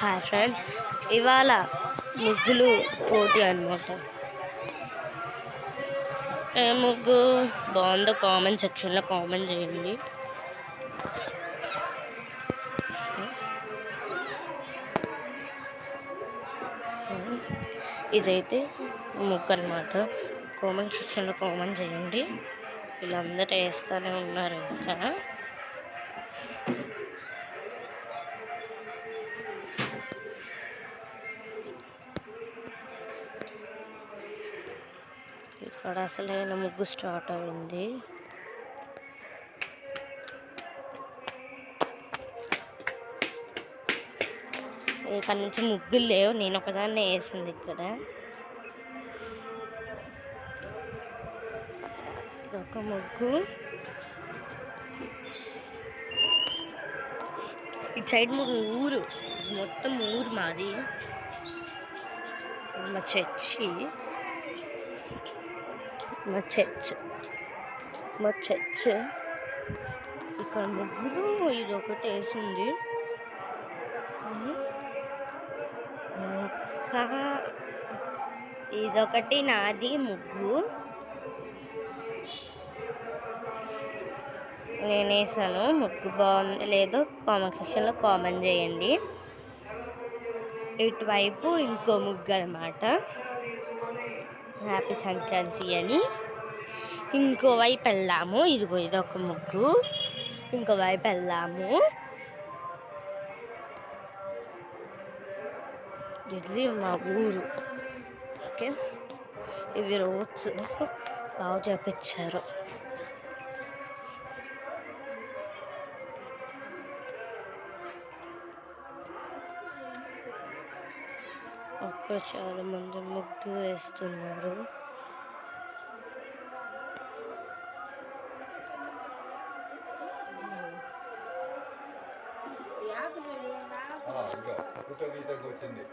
Hi friends, ఇవాళ ముగ్గులు పోటీ అనమాట. ఏ ముగ్గు బాగుందో కామెంట్ సెక్షన్లో కామెంట్ చేయండి. ఇదైతే ముగ్గు అనమాట. కామెంట్ సెక్షన్లో కామెంట్ చేయండి. వీళ్ళందరూ వేస్తూనే ఉన్నారు. ఇంకా ఇక్కడ అసలైన ముగ్గు స్టార్ట్ అయింది. ఇక్కడ నుంచి ముగ్గులు లేవు, నేను ఒకదాన్నే వేసింది. ఇక్కడ ఒక ముగ్గు, ఇటు సైడ్ ముగ్గు ఊరు మొత్తం ఊరు మాది. మా చర్చి ఇక్కడ ముగ్గురు ఇది ఒకటి వేసింది. ఇంకా ఇదొకటి నాది ముగ్గు, నేను వేసాను. ముగ్గు బాగుంది లేదో కామెంట్ సెక్షన్లో కామెంట్ చేయండి. ఇటువైపు ఇంకో ముగ్గు అన్నమాట, హ్యాపీ సంక్రాంతి అని. ఇంకో వైపు వెళ్దాము. ఇదిగో ఇదొక ముగ్గు, ఇంకో వైపు వెళ్దాము. ఇది మా ఊరు. ఓకే, ఇవి రోడ్స్ బాగా చేపించారు. అక్కడ చాలా మంది ముగ్గు వేస్తున్నారు. ఫోటో తీయడానికి వచ్చింది.